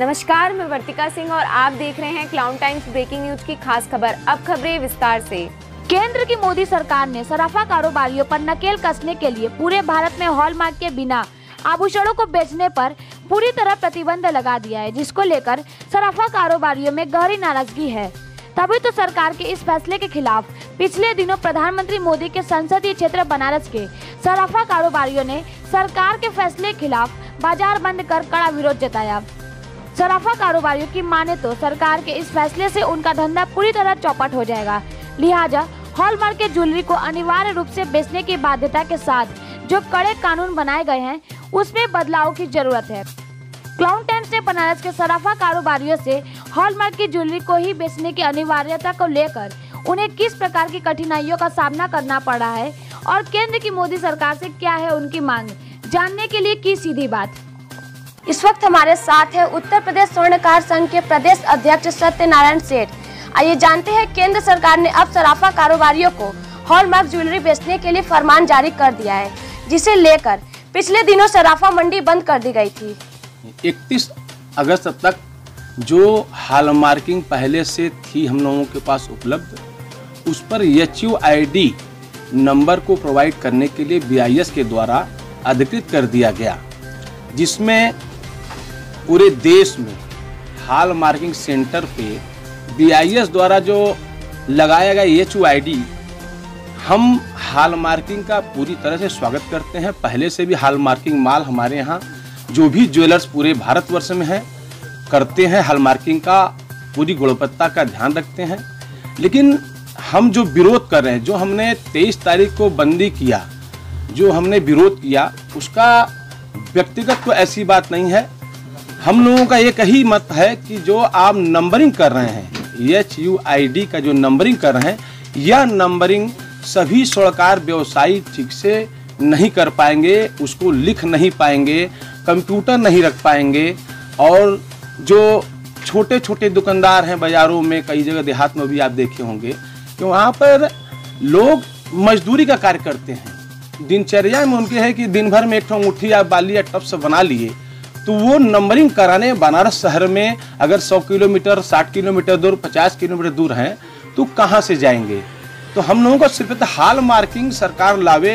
नमस्कार, मैं वर्तिका सिंह और आप देख रहे हैं क्लाउन टाइम्स ब्रेकिंग न्यूज की खास खबर। अब खबरें विस्तार से। केंद्र की मोदी सरकार ने सराफा कारोबारियों पर नकेल कसने के लिए पूरे भारत में हॉलमार्क के बिना आभूषणों को बेचने पर पूरी तरह प्रतिबंध लगा दिया है, जिसको लेकर सराफा कारोबारियों में गहरी नाराजगी है। तभी तो सरकार के इस फैसले के खिलाफ पिछले दिनों प्रधानमंत्री मोदी के संसदीय क्षेत्र बनारस के सराफा कारोबारियों ने सरकार के फैसले के खिलाफ बाजार बंद कर कड़ा विरोध जताया। सराफा कारोबारियों की माने तो सरकार के इस फैसले से उनका धंधा पूरी तरह चौपट हो जाएगा, लिहाजा हॉलमार्क के ज्वेलरी को अनिवार्य रूप से बेचने की बाध्यता के साथ जो कड़े कानून बनाए गए हैं उसमें बदलाव की जरूरत है। क्लाउन टाइम्स ने बनारस के सराफा कारोबारियों से हॉलमार्क की ज्वेलरी को ही बेचने की अनिवार्यता को लेकर उन्हें किस प्रकार की कठिनाइयों का सामना करना पड़ा है और केंद्र की मोदी सरकार से क्या है उनकी मांग, जानने के लिए की सीधी बात। इस वक्त हमारे साथ है उत्तर प्रदेश स्वर्णकार संघ के प्रदेश अध्यक्ष सत्यनारायण सेठ। आइए जानते हैं, केंद्र सरकार ने अब सराफा कारोबारियों को हॉलमार्क ज्वेलरी बेचने के लिए फरमान जारी कर दिया है, जिसे लेकर पिछले दिनों सराफा मंडी बंद कर दी गई थी। 31 अगस्त तक जो हॉलमार्किंग पहले से थी हम लोगों के पास उपलब्ध, उस पर HUID नंबर को प्रोवाइड करने के लिए BIS के द्वारा अधिकृत कर दिया गया, जिसमें पूरे देश में हॉलमार्किंग सेंटर पे BIS द्वारा जो लगाया गया HUID, हम हॉलमार्किंग का पूरी तरह से स्वागत करते हैं। पहले से भी हॉलमार्किंग माल हमारे यहाँ जो भी ज्वेलर्स पूरे भारतवर्ष में हैं करते हैं, हॉलमार्किंग का पूरी गुणवत्ता का ध्यान रखते हैं। लेकिन हम जो विरोध कर रहे हैं, जो हमने 23 तारीख को बंदी किया, जो हमने विरोध किया, उसका व्यक्तिगत तो ऐसी बात नहीं है। हम लोगों का एक ही मत है कि जो आप नंबरिंग कर रहे हैं, HUID का जो नंबरिंग कर रहे हैं, यह नंबरिंग सभी स्वर्णकार व्यवसायी ठीक से नहीं कर पाएंगे, उसको लिख नहीं पाएंगे, कंप्यूटर नहीं रख पाएंगे। और जो छोटे छोटे दुकानदार हैं बाज़ारों में, कई जगह देहात में भी आप देखे होंगे कि वहाँ पर लोग मजदूरी का कार्य करते हैं। दिनचर्या में उनके है कि दिन भर में एक ठो अंगूठी या बाली या टप से बना लिए, तो वो नंबरिंग कराने बनारस शहर में अगर 100 किलोमीटर, 60 किलोमीटर दूर, 50 किलोमीटर दूर हैं, तो कहाँ से जाएंगे। तो हम लोगों को सिर्फ हॉलमार्किंग सरकार लावे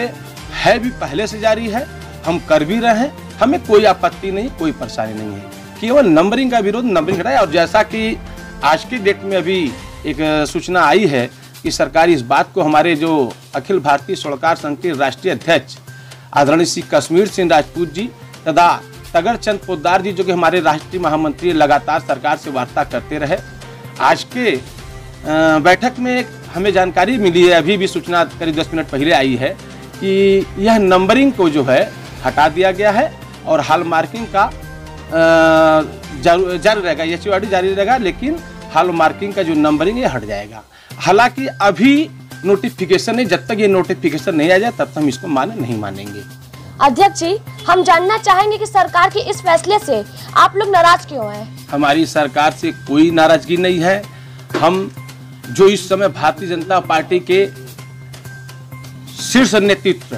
है, भी पहले से जारी है, हम कर भी रहे हैं, हमें कोई आपत्ति नहीं, कोई परेशानी नहीं है। केवल नंबरिंग का विरोध, नंबरिंग हटाए। और जैसा कि आज की डेट में अभी एक सूचना आई है कि सरकार इस बात को, हमारे जो अखिल भारतीय स्वर्णकार संघ के राष्ट्रीय अध्यक्ष आदरणीय श्री कश्मीर सिंह राजपूत जी तथा तगर चंद पोद्दार जी, जो कि हमारे राष्ट्रीय महामंत्री, लगातार सरकार से वार्ता करते रहे। आज के बैठक में हमें जानकारी मिली है, अभी भी सूचना करीब 10 मिनट पहले आई है, कि यह नंबरिंग को जो है हटा दिया गया है और हॉलमार्किंग का जारी रहेगा, HUID जारी रहेगा, लेकिन हॉलमार्किंग का जो नंबरिंग है हट जाएगा। हालांकि अभी नोटिफिकेशन नहीं, जब तक ये नोटिफिकेशन नहीं आ जाए तब तक हम इसको नहीं मानेंगे। अध्यक्ष जी, हम जानना चाहेंगे कि सरकार के इस फैसले से आप लोग नाराज क्यों हैं? हमारी सरकार से कोई नाराजगी नहीं है। हम जो इस समय भारतीय जनता पार्टी के शीर्ष नेतृत्व,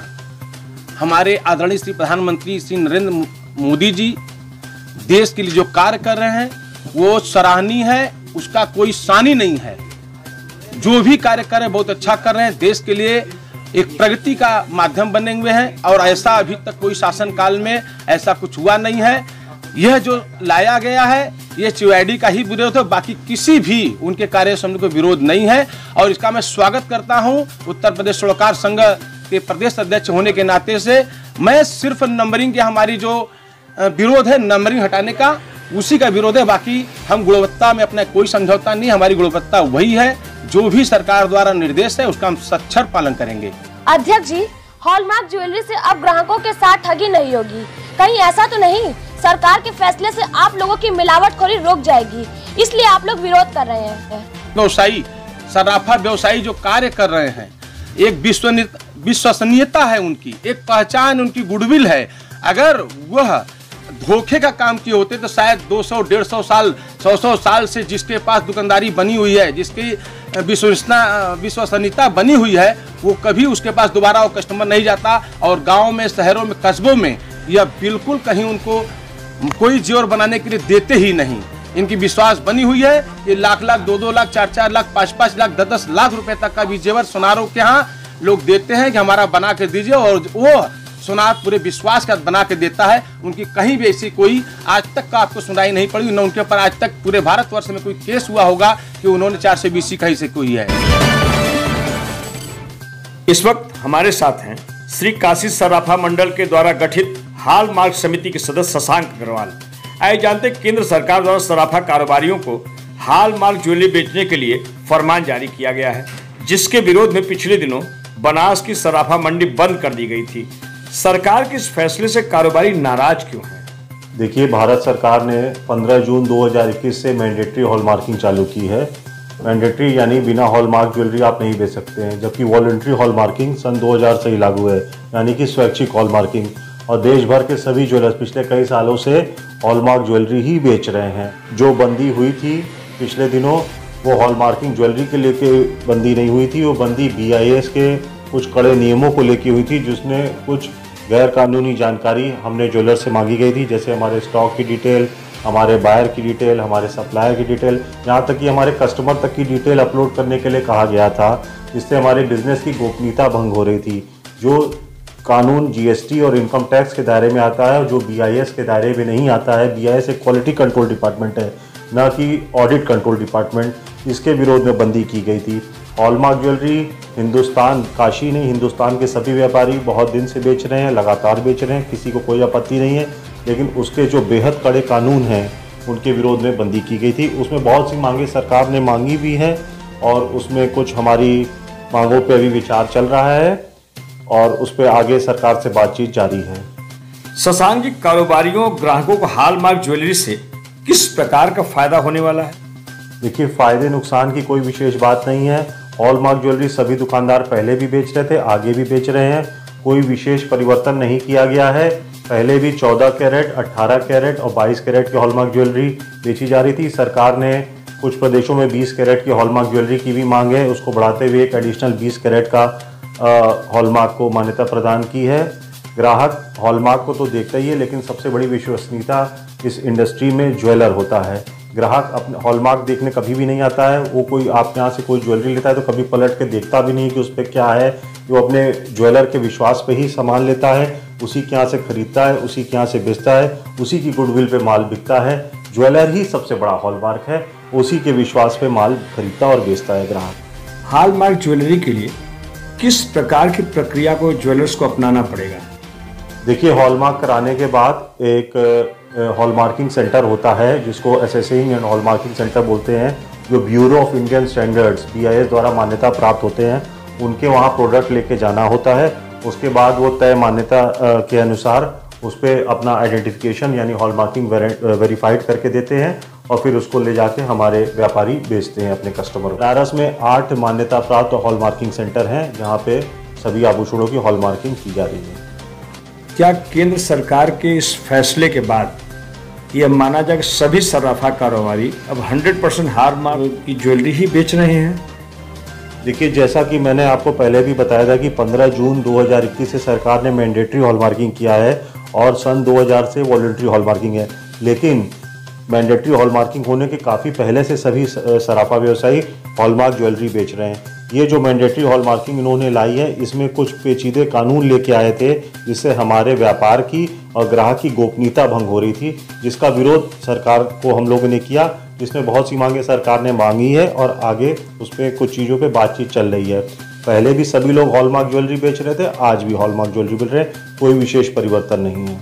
हमारे आदरणीय श्री प्रधानमंत्री श्री नरेंद्र मोदी जी देश के लिए जो कार्य कर रहे हैं वो सराहनीय है, उसका कोई सानी नहीं है। जो भी कार्य कर रहे हैं बहुत अच्छा कर रहे हैं, देश के लिए एक प्रगति का माध्यम बने हुए हैं। और ऐसा अभी तक कोई शासन काल में ऐसा कुछ हुआ नहीं है। यह जो लाया गया है ये HUID का ही विरोध है, बाकी किसी भी उनके कार्य से हमको विरोध नहीं है। और इसका मैं स्वागत करता हूं उत्तर प्रदेश स्वर्णकार संघ के प्रदेश अध्यक्ष होने के नाते से। मैं सिर्फ नंबरिंग के, हमारी जो विरोध है नंबरिंग हटाने का, उसी का विरोध है। बाकी हम गुणवत्ता में अपना कोई समझौता नहीं, हमारी गुणवत्ता वही है, जो भी सरकार द्वारा निर्देश है उसका हम सच्चर पालन करेंगे। अध्यक्ष जी, हॉलमार्क ज्वेलरी से अब ग्राहकों के साथ ठगी नहीं होगी, कहीं ऐसा तो नहीं सरकार के फैसले से आप लोगों की मिलावटखोरी रुक जाएगी, इसलिए आप लोग विरोध कर रहे हैं? व्यवसायी, सराफा व्यवसायी जो कार्य कर रहे हैं, एक विश्वसनीयता है उनकी, एक पहचान, उनकी गुडविल है। अगर वह धोखे का काम किए होते तो शायद 200, 150 साल, 100 साल से जिसके पास दुकानदारी बनी हुई है, जिसकी विश्वसनीयता बनी हुई है, वो कभी उसके पास दोबारा वो कस्टमर नहीं जाता। और गाँव में, शहरों में, कस्बों में यह बिल्कुल कहीं उनको कोई जेवर बनाने के लिए देते ही नहीं। इनकी विश्वास बनी हुई है कि लाख लाख, 2-2 लाख, 4-4 लाख, 5-5 लाख, 10-10 लाख रुपए तक का भी जेवर सुनारों के यहाँ लोग देते हैं कि हमारा बना के दीजिए, और वो सुनार पूरे विश्वास का बना के देता है। उनकी कहीं भी ऐसी कोई आज तक का आपको सुनाई नहीं पड़ी, न उनके ऊपर आज तक पूरे भारतवर्ष में कोई केस हुआ होगा कि उन्होंने 420 कहीं से कोई है। इस वक्त हमारे साथ हैं श्री काशी सराफा मंडल के द्वारा गठित हॉलमार्क समिति के सदस्य शशांक अग्रवाल। आइए जानते केंद्र सरकार द्वारा सराफा कारोबारियों को हॉलमार्क ज्वेलरी बेचने के लिए फरमान जारी किया गया है, जिसके विरोध में पिछले दिनों बनास की सराफा मंडी बंद कर दी गई थी। सरकार के इस फैसले से कारोबारी नाराज क्यों हैं? देखिए, भारत सरकार ने 15 जून 2021 से मैंडेटरी हॉलमार्किंग चालू की है। मैंडेटरी यानी बिना हॉलमार्क ज्वेलरी आप नहीं बेच सकते हैं, जबकि वॉलंटरी हॉलमार्किंग सन 2000 से ही लागू है, यानी कि स्वैच्छिक हॉलमार्किंग। और देश भर के सभी ज्वेलर्स पिछले कई सालों से हॉलमार्क ज्वेलरी ही बेच रहे हैं। जो बंदी हुई थी पिछले दिनों, वो हॉलमार्किंग ज्वेलरी के लेके बंदी नहीं हुई थी, वो बंदी BIS के कुछ कड़े नियमों को लेके हुई थी, जिसने कुछ गैर कानूनी जानकारी हमने ज्वेलर से मांगी गई थी, जैसे हमारे स्टॉक की डिटेल, हमारे बायर की डिटेल, हमारे सप्लायर की डिटेल, यहाँ तक कि हमारे कस्टमर तक की डिटेल अपलोड करने के लिए कहा गया था, जिससे हमारे बिजनेस की गोपनीयता भंग हो रही थी। जो कानून GST और इनकम टैक्स के दायरे में आता है, जो BIS के दायरे में नहीं आता है। BIS एक क्वालिटी कंट्रोल डिपार्टमेंट है, न कि ऑडिट कंट्रोल डिपार्टमेंट। इसके विरोध में बंदी की गई थी। हॉलमार्क ज्वेलरी हिंदुस्तान, काशी नहीं, हिंदुस्तान के सभी व्यापारी बहुत दिन से बेच रहे हैं, लगातार बेच रहे हैं, किसी को कोई आपत्ति नहीं है। लेकिन उसके जो बेहद कड़े कानून हैं, उनके विरोध में बंदी की गई थी। उसमें बहुत सी मांगे सरकार ने मांगी भी हैं, और उसमें कुछ हमारी मांगों पे अभी विचार चल रहा है, और उस पर आगे सरकार से बातचीत जारी है। शशांक जी, कारोबारियों ग्राहकों को हॉलमार्क ज्वेलरी से किस प्रकार का फायदा होने वाला है? देखिए, फायदे नुकसान की कोई विशेष बात नहीं है। हॉलमार्क ज्वेलरी सभी दुकानदार पहले भी बेच रहे थे, आगे भी बेच रहे हैं। कोई विशेष परिवर्तन नहीं किया गया है। पहले भी 14 कैरेट, 18 कैरेट और 22 कैरेट की हॉलमार्क ज्वेलरी बेची जा रही थी। सरकार ने कुछ प्रदेशों में 20 कैरेट की हॉलमार्क ज्वेलरी की भी मांग है, उसको बढ़ाते हुए एक एडिशनल 20 कैरेट का हॉलमार्क को मान्यता प्रदान की है। ग्राहक हॉलमार्क को तो देखता ही है, लेकिन सबसे बड़ी विश्वसनीयता इस इंडस्ट्री में ज्वेलर होता है। ग्राहक अपने हॉलमार्क देखने कभी भी नहीं आता है। वो कोई आपके यहाँ से कोई ज्वेलरी लेता है तो कभी पलट के देखता भी नहीं कि उस पर क्या है। वो अपने ज्वेलर के विश्वास पे ही सामान लेता है, उसी के यहाँ से खरीदता है, उसी के यहाँ से बेचता है, उसी की गुडविल पे माल बिकता है। ज्वेलर ही सबसे बड़ा हॉलमार्क है, उसी के विश्वास पे माल खरीदता और बेचता है ग्राहक। हॉलमार्क ज्वेलरी के लिए किस प्रकार की प्रक्रिया को ज्वेलर्स को अपनाना पड़ेगा? देखिए, हॉलमार्क कराने के बाद एक हॉलमार्किंग सेंटर होता है, जिसको असेसिंग एंड हॉलमार्किंग सेंटर बोलते हैं, जो bureau of Indian standards BIS द्वारा मान्यता प्राप्त होते हैं। उनके वहाँ प्रोडक्ट लेके जाना होता है। उसके बाद वो तय मान्यता के अनुसार उस पर अपना आइडेंटिफिकेशन यानी हॉलमार्किंग वेरीफाइड करके देते हैं, और फिर उसको ले जाके हमारे व्यापारी बेचते हैं अपने कस्टमर को। बनारस में 8 मान्यता प्राप्त हॉलमार्किंग सेंटर हैं, जहाँ पे सभी आभूषणों की हॉलमार्किंग की जा रही है। क्या केंद्र सरकार के इस फैसले के बाद यह माना जाए कि सभी सराफा कारोबारी अब 100% हॉलमार्क की ज्वेलरी ही बेच रहे हैं? देखिए, जैसा कि मैंने आपको पहले भी बताया था कि 15 जून 2021 से सरकार ने मैंडेटरी हॉलमार्किंग किया है, और सन 2000 से वॉलंटरी हॉलमार्किंग है। लेकिन मैंडेटरी हॉलमार्किंग होने के काफ़ी पहले से सभी सराफा व्यवसायी हॉलमार्क ज्वेलरी बेच रहे हैं। ये जो मैंडेटरी हॉलमार्किंग इन्होंने लाई है, इसमें कुछ पेचीदे कानून लेके आए थे, जिससे हमारे व्यापार की और ग्राहक की गोपनीयता भंग हो रही थी, जिसका विरोध सरकार को हम लोगों ने किया। जिसमें बहुत सी मांगे सरकार ने मांगी है, और आगे उस पर कुछ चीज़ों पे बातचीत चल रही है। पहले भी सभी लोग हॉलमार्क ज्वेलरी बेच रहे थे, आज भी हॉलमार्क ज्वेलरी बेच रहे हैं, कोई विशेष परिवर्तन नहीं है।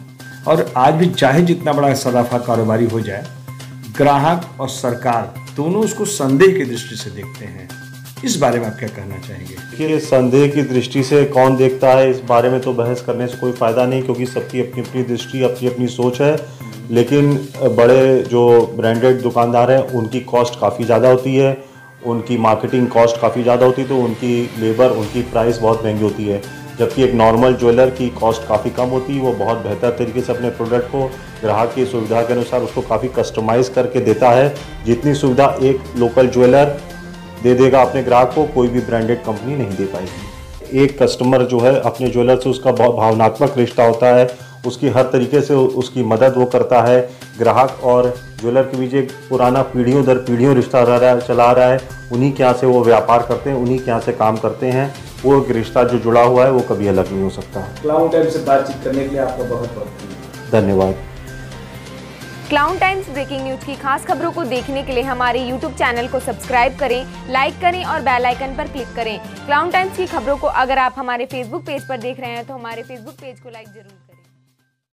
और आज भी चाहे जितना बड़ा सराफा कारोबारी हो जाए, ग्राहक और सरकार दोनों उसको संदेह की दृष्टि से देखते हैं। इस बारे में आप क्या कहना चाहेंगे? देखिए, संदेह की दृष्टि से कौन देखता है, इस बारे में तो बहस करने से कोई फ़ायदा नहीं, क्योंकि सबकी अपनी अपनी दृष्टि, अपनी अपनी सोच है। लेकिन बड़े जो ब्रांडेड दुकानदार हैं, उनकी कॉस्ट काफ़ी ज़्यादा होती है, उनकी मार्केटिंग कॉस्ट काफ़ी ज़्यादा होती है, तो उनकी लेबर, उनकी प्राइस बहुत महंगी होती है। जबकि एक नॉर्मल ज्वेलर की कॉस्ट काफ़ी कम होती है, वो बहुत बेहतर तरीके से अपने प्रोडक्ट को ग्राहक की सुविधा के अनुसार उसको काफ़ी कस्टमाइज़ करके देता है। जितनी सुविधा एक लोकल ज्वेलर दे देगा अपने ग्राहक को, कोई भी ब्रांडेड कंपनी नहीं दे पाएगी। एक कस्टमर जो है अपने ज्वेलर से उसका बहुत भावनात्मक रिश्ता होता है, उसकी हर तरीके से उसकी मदद वो करता है। ग्राहक और ज्वेलर के बीच एक पुराना पीढ़ियों दर पीढ़ियों रिश्ता चला रहा है। उन्हीं के यहाँ से वो व्यापार करते हैं, उन्हीं के यहाँ से काम करते हैं। वो एक रिश्ता जो जुड़ा हुआ है वो कभी अलग नहीं हो सकता। क्लाउन टाइम्स से बातचीत करने के लिए आपका बहुत बहुत धन्यवाद। क्लाउन टाइम्स ब्रेकिंग न्यूज की खास खबरों को देखने के लिए हमारे यूट्यूब चैनल को सब्सक्राइब करें, लाइक करें और बेल आइकन पर क्लिक करें। क्लाउन टाइम्स की खबरों को अगर आप हमारे फेसबुक पेज पर देख रहे हैं तो हमारे फेसबुक पेज को लाइक जरूर करें।